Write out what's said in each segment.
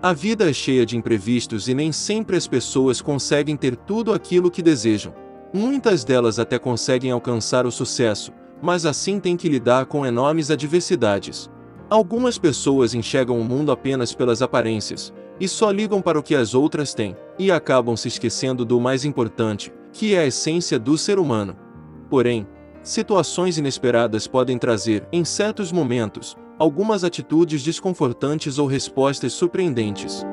A vida é cheia de imprevistos e nem sempre as pessoas conseguem ter tudo aquilo que desejam. Muitas delas até conseguem alcançar o sucesso, mas assim têm que lidar com enormes adversidades. Algumas pessoas enxergam o mundo apenas pelas aparências, e só ligam para o que as outras têm, e acabam se esquecendo do mais importante, que é a essência do ser humano. Porém, situações inesperadas podem trazer, em certos momentos, algumas atitudes desconfortantes ou respostas surpreendentes.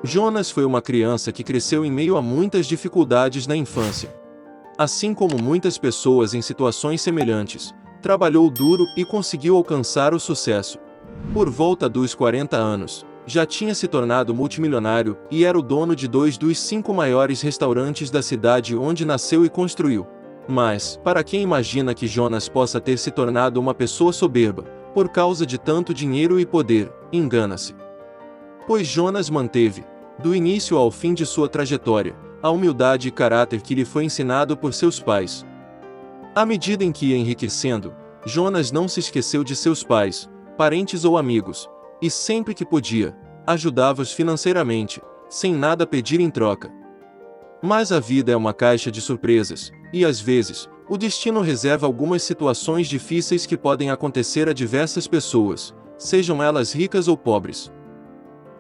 Jonas foi uma criança que cresceu em meio a muitas dificuldades na infância. Assim como muitas pessoas em situações semelhantes, trabalhou duro e conseguiu alcançar o sucesso. Por volta dos 40 anos, já tinha se tornado multimilionário e era o dono de 2 dos 5 maiores restaurantes da cidade onde nasceu e construiu. Mas, para quem imagina que Jonas possa ter se tornado uma pessoa soberba, por causa de tanto dinheiro e poder, engana-se. Pois Jonas manteve, do início ao fim de sua trajetória, a humildade e caráter que lhe foi ensinado por seus pais. À medida em que ia enriquecendo, Jonas não se esqueceu de seus pais, parentes ou amigos, e sempre que podia, ajudava-os financeiramente, sem nada pedir em troca. Mas a vida é uma caixa de surpresas, e às vezes, o destino reserva algumas situações difíceis que podem acontecer a diversas pessoas, sejam elas ricas ou pobres.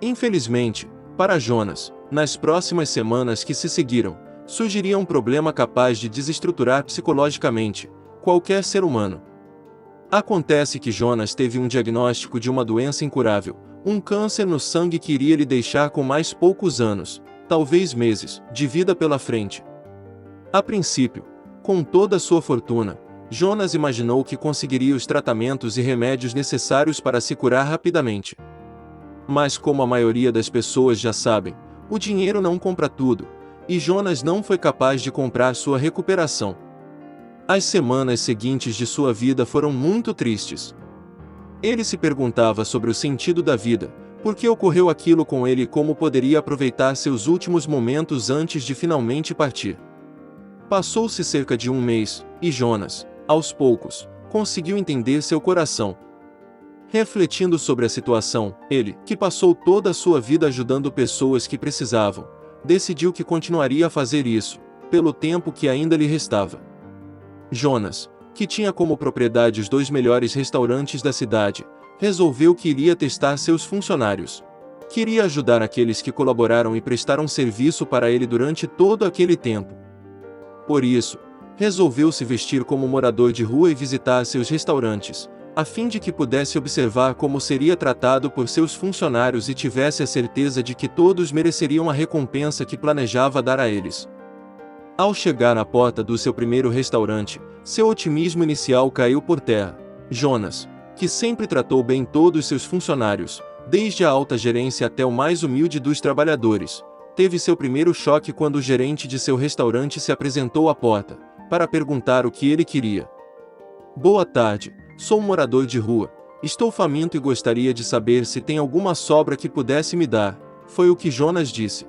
Infelizmente, para Jonas, nas próximas semanas que se seguiram, surgiria um problema capaz de desestruturar psicologicamente qualquer ser humano. Acontece que Jonas teve um diagnóstico de uma doença incurável, um câncer no sangue que iria lhe deixar com mais poucos anos, talvez meses, de vida pela frente. A princípio, com toda a sua fortuna, Jonas imaginou que conseguiria os tratamentos e remédios necessários para se curar rapidamente. Mas como a maioria das pessoas já sabem, o dinheiro não compra tudo, e Jonas não foi capaz de comprar sua recuperação. As semanas seguintes de sua vida foram muito tristes. Ele se perguntava sobre o sentido da vida, por que ocorreu aquilo com ele e como poderia aproveitar seus últimos momentos antes de finalmente partir. Passou-se cerca de um mês, e Jonas, aos poucos, conseguiu entender seu coração. Refletindo sobre a situação, ele, que passou toda a sua vida ajudando pessoas que precisavam, decidiu que continuaria a fazer isso, pelo tempo que ainda lhe restava. Jonas, que tinha como propriedade os 2 melhores restaurantes da cidade, resolveu que iria testar seus funcionários. Queria ajudar aqueles que colaboraram e prestaram serviço para ele durante todo aquele tempo. Por isso, resolveu se vestir como morador de rua e visitar seus restaurantes, a fim de que pudesse observar como seria tratado por seus funcionários e tivesse a certeza de que todos mereceriam a recompensa que planejava dar a eles. Ao chegar à porta do seu primeiro restaurante, seu otimismo inicial caiu por terra. Jonas, que sempre tratou bem todos seus funcionários, desde a alta gerência até o mais humilde dos trabalhadores, teve seu primeiro choque quando o gerente de seu restaurante se apresentou à porta, para perguntar o que ele queria. "Boa tarde, sou um morador de rua, estou faminto e gostaria de saber se tem alguma sobra que pudesse me dar", foi o que Jonas disse.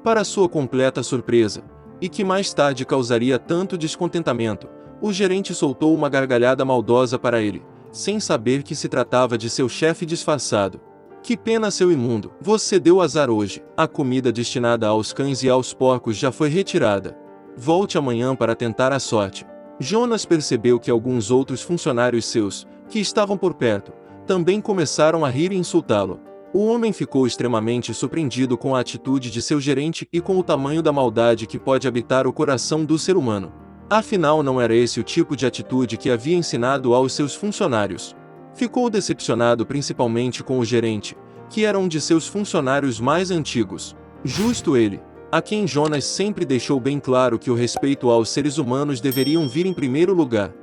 Para sua completa surpresa, e que mais tarde causaria tanto descontentamento, o gerente soltou uma gargalhada maldosa para ele, sem saber que se tratava de seu chefe disfarçado. "Que pena, seu imundo, você deu azar hoje, a comida destinada aos cães e aos porcos já foi retirada. Volte amanhã para tentar a sorte." Jonas percebeu que alguns outros funcionários seus, que estavam por perto, também começaram a rir e insultá-lo. O homem ficou extremamente surpreendido com a atitude de seu gerente e com o tamanho da maldade que pode habitar o coração do ser humano. Afinal, não era esse o tipo de atitude que havia ensinado aos seus funcionários. Ficou decepcionado principalmente com o gerente, que era um de seus funcionários mais antigos. Justo ele, a quem Jonas sempre deixou bem claro que o respeito aos seres humanos deveriam vir em primeiro lugar.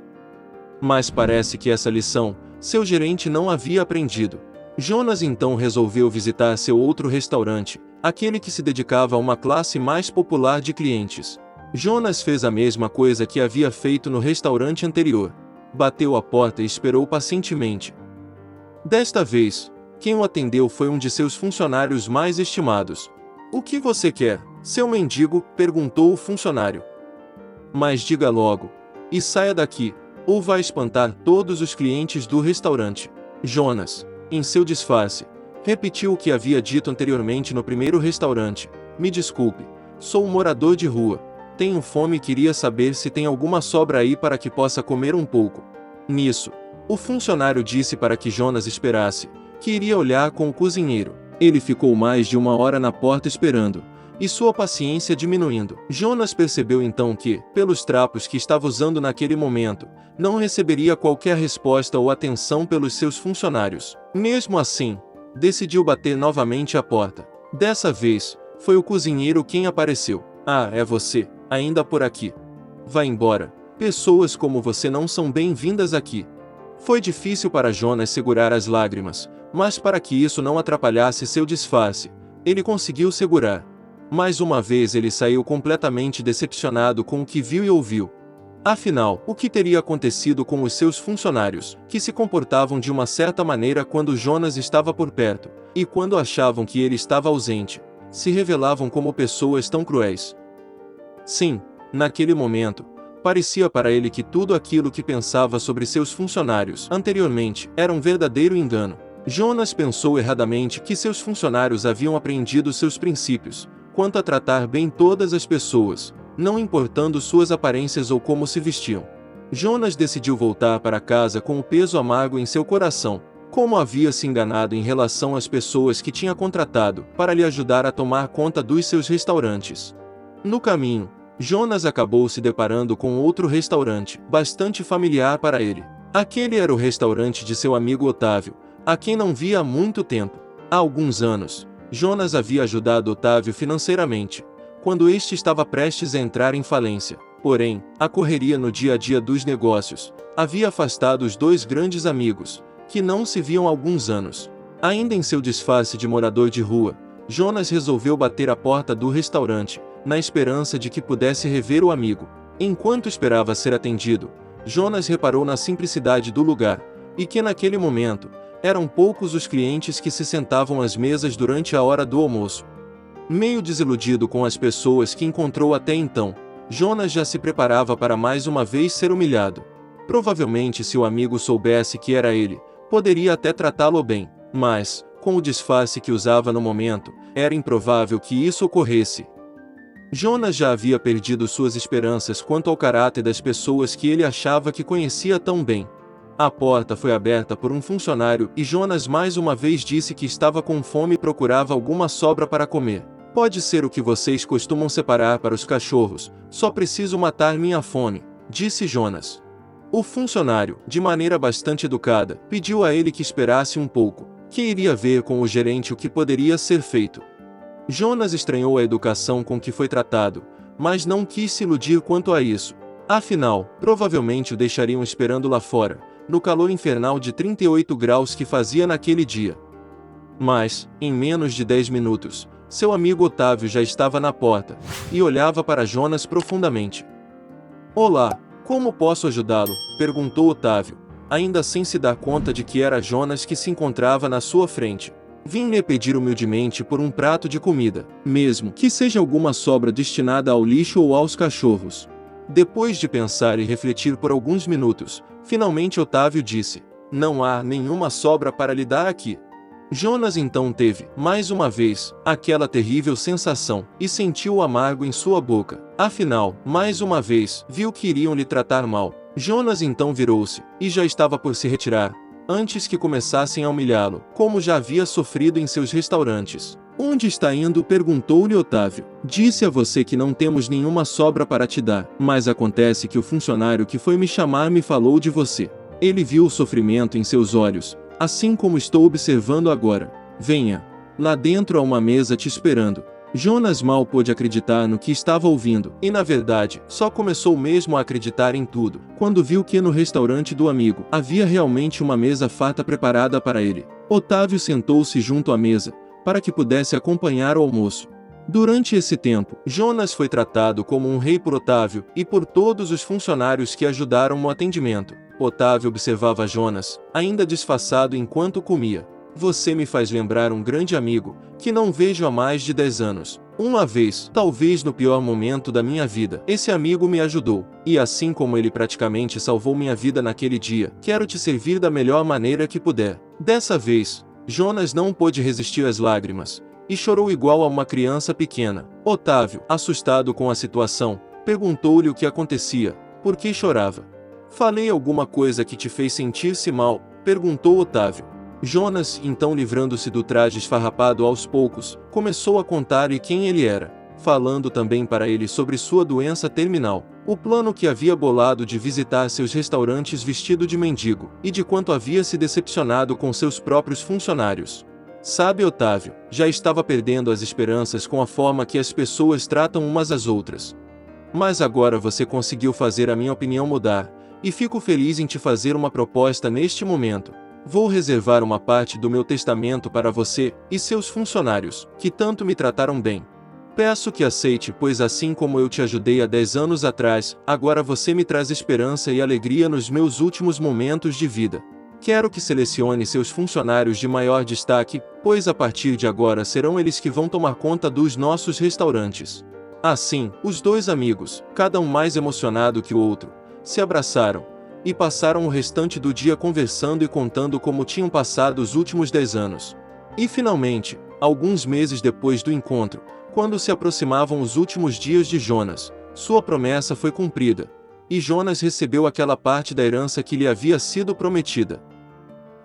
Mas parece que essa lição, seu gerente não havia aprendido. Jonas então resolveu visitar seu outro restaurante, aquele que se dedicava a uma classe mais popular de clientes. Jonas fez a mesma coisa que havia feito no restaurante anterior. Bateu à porta e esperou pacientemente. Desta vez, quem o atendeu foi um de seus funcionários mais estimados. "O que você quer, seu mendigo?", perguntou o funcionário. "Mas diga logo, e saia daqui", Ou vai espantar todos os clientes do restaurante? Jonas, em seu disfarce, repetiu o que havia dito anteriormente no primeiro restaurante. Me desculpe, sou um morador de rua. Tenho fome e queria saber se tem alguma sobra aí para que possa comer um pouco. Nisso, o funcionário disse para que Jonas esperasse, que iria olhar com o cozinheiro. Ele ficou mais de 1 hora na porta esperando, e sua paciência diminuindo. Jonas percebeu então que, pelos trapos que estava usando naquele momento, não receberia qualquer resposta ou atenção pelos seus funcionários. Mesmo assim, decidiu bater novamente à porta. Dessa vez, foi o cozinheiro quem apareceu. Ah, é você, ainda por aqui. Vá embora, pessoas como você não são bem-vindas aqui. Foi difícil para Jonas segurar as lágrimas, mas para que isso não atrapalhasse seu disfarce, ele conseguiu segurar. Mais uma vez ele saiu completamente decepcionado com o que viu e ouviu. Afinal, o que teria acontecido com os seus funcionários, que se comportavam de uma certa maneira quando Jonas estava por perto, e quando achavam que ele estava ausente, se revelavam como pessoas tão cruéis? Sim, naquele momento, parecia para ele que tudo aquilo que pensava sobre seus funcionários anteriormente era um verdadeiro engano. Jonas pensou erradamente que seus funcionários haviam aprendido seus princípios, quanto a tratar bem todas as pessoas, não importando suas aparências ou como se vestiam. Jonas decidiu voltar para casa com o peso amargo em seu coração, como havia se enganado em relação às pessoas que tinha contratado para lhe ajudar a tomar conta dos seus restaurantes. No caminho, Jonas acabou se deparando com outro restaurante, bastante familiar para ele. Aquele era o restaurante de seu amigo Otávio, a quem não via há muito tempo. Há alguns anos, Jonas havia ajudado Otávio financeiramente, quando este estava prestes a entrar em falência. Porém, a correria no dia a dia dos negócios havia afastado os dois grandes amigos, que não se viam há alguns anos. Ainda em seu disfarce de morador de rua, Jonas resolveu bater à porta do restaurante, na esperança de que pudesse rever o amigo. Enquanto esperava ser atendido, Jonas reparou na simplicidade do lugar, e que naquele momento, eram poucos os clientes que se sentavam às mesas durante a hora do almoço. Meio desiludido com as pessoas que encontrou até então, Jonas já se preparava para mais uma vez ser humilhado. Provavelmente, se o amigo soubesse que era ele, poderia até tratá-lo bem, mas, com o disfarce que usava no momento, era improvável que isso ocorresse. Jonas já havia perdido suas esperanças quanto ao caráter das pessoas que ele achava que conhecia tão bem. A porta foi aberta por um funcionário e Jonas mais uma vez disse que estava com fome e procurava alguma sobra para comer. Pode ser o que vocês costumam separar para os cachorros, só preciso matar minha fome, disse Jonas. O funcionário, de maneira bastante educada, pediu a ele que esperasse um pouco, que iria ver com o gerente o que poderia ser feito. Jonas estranhou a educação com que foi tratado, mas não quis se iludir quanto a isso. Afinal, provavelmente o deixariam esperando lá fora, no calor infernal de 38 graus que fazia naquele dia. Mas, em menos de 10 minutos, seu amigo Otávio já estava na porta, e olhava para Jonas profundamente. Olá, como posso ajudá-lo? Perguntou Otávio, ainda sem se dar conta de que era Jonas que se encontrava na sua frente. Vim lhe pedir humildemente por um prato de comida, mesmo que seja alguma sobra destinada ao lixo ou aos cachorros. Depois de pensar e refletir por alguns minutos, finalmente Otávio disse: não há nenhuma sobra para lhe dar aqui. Jonas então teve, mais uma vez, aquela terrível sensação, e sentiu o amargo em sua boca. Afinal, mais uma vez, viu que iriam lhe tratar mal. Jonas então virou-se, e já estava por se retirar, antes que começassem a humilhá-lo, como já havia sofrido em seus restaurantes. Onde está indo? Perguntou-lhe Otávio. Disse a você que não temos nenhuma sobra para te dar, mas acontece que o funcionário que foi me chamar me falou de você. Ele viu o sofrimento em seus olhos, assim como estou observando agora. Venha, lá dentro há uma mesa te esperando. Jonas mal pôde acreditar no que estava ouvindo, e na verdade, só começou mesmo a acreditar em tudo, quando viu que no restaurante do amigo havia realmente uma mesa farta preparada para ele. Otávio sentou-se junto à mesa, para que pudesse acompanhar o almoço. Durante esse tempo, Jonas foi tratado como um rei por Otávio e por todos os funcionários que ajudaram no atendimento. Otávio observava Jonas, ainda disfarçado enquanto comia. Você me faz lembrar um grande amigo, que não vejo há mais de 10 anos. Uma vez, talvez no pior momento da minha vida, esse amigo me ajudou, e assim como ele praticamente salvou minha vida naquele dia, quero te servir da melhor maneira que puder. Dessa vez, Jonas não pôde resistir às lágrimas, e chorou igual a uma criança pequena. Otávio, assustado com a situação, perguntou-lhe o que acontecia, por que chorava. Falei alguma coisa que te fez sentir-se mal? Perguntou Otávio. Jonas, então livrando-se do traje esfarrapado aos poucos, começou a contar-lhe quem ele era, falando também para ele sobre sua doença terminal, o plano que havia bolado de visitar seus restaurantes vestido de mendigo, e de quanto havia se decepcionado com seus próprios funcionários. Sabe, Otávio, já estava perdendo as esperanças com a forma que as pessoas tratam umas às outras. Mas agora você conseguiu fazer a minha opinião mudar, e fico feliz em te fazer uma proposta neste momento. Vou reservar uma parte do meu testamento para você e seus funcionários, que tanto me trataram bem. Peço que aceite, pois assim como eu te ajudei há 10 anos atrás, agora você me traz esperança e alegria nos meus últimos momentos de vida. Quero que selecione seus funcionários de maior destaque, pois a partir de agora serão eles que vão tomar conta dos nossos restaurantes. Assim, os dois amigos, cada um mais emocionado que o outro, se abraçaram, e passaram o restante do dia conversando e contando como tinham passado os últimos 10 anos. E finalmente, alguns meses depois do encontro, quando se aproximavam os últimos dias de Jonas, sua promessa foi cumprida, e Jonas recebeu aquela parte da herança que lhe havia sido prometida.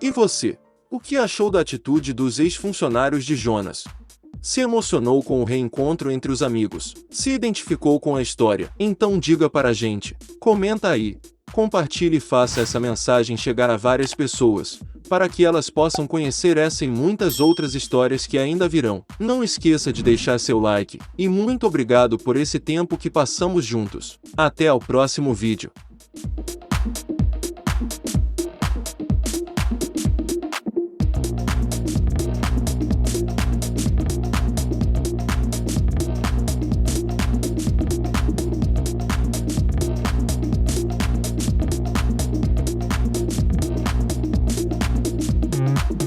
E você? O que achou da atitude dos ex-funcionários de Jonas? Se emocionou com o reencontro entre os amigos? Se identificou com a história? Então diga para a gente. Comenta aí. Compartilhe e faça essa mensagem chegar a várias pessoas, para que elas possam conhecer essa e muitas outras histórias que ainda virão. Não esqueça de deixar seu like, e muito obrigado por esse tempo que passamos juntos. Até ao próximo vídeo.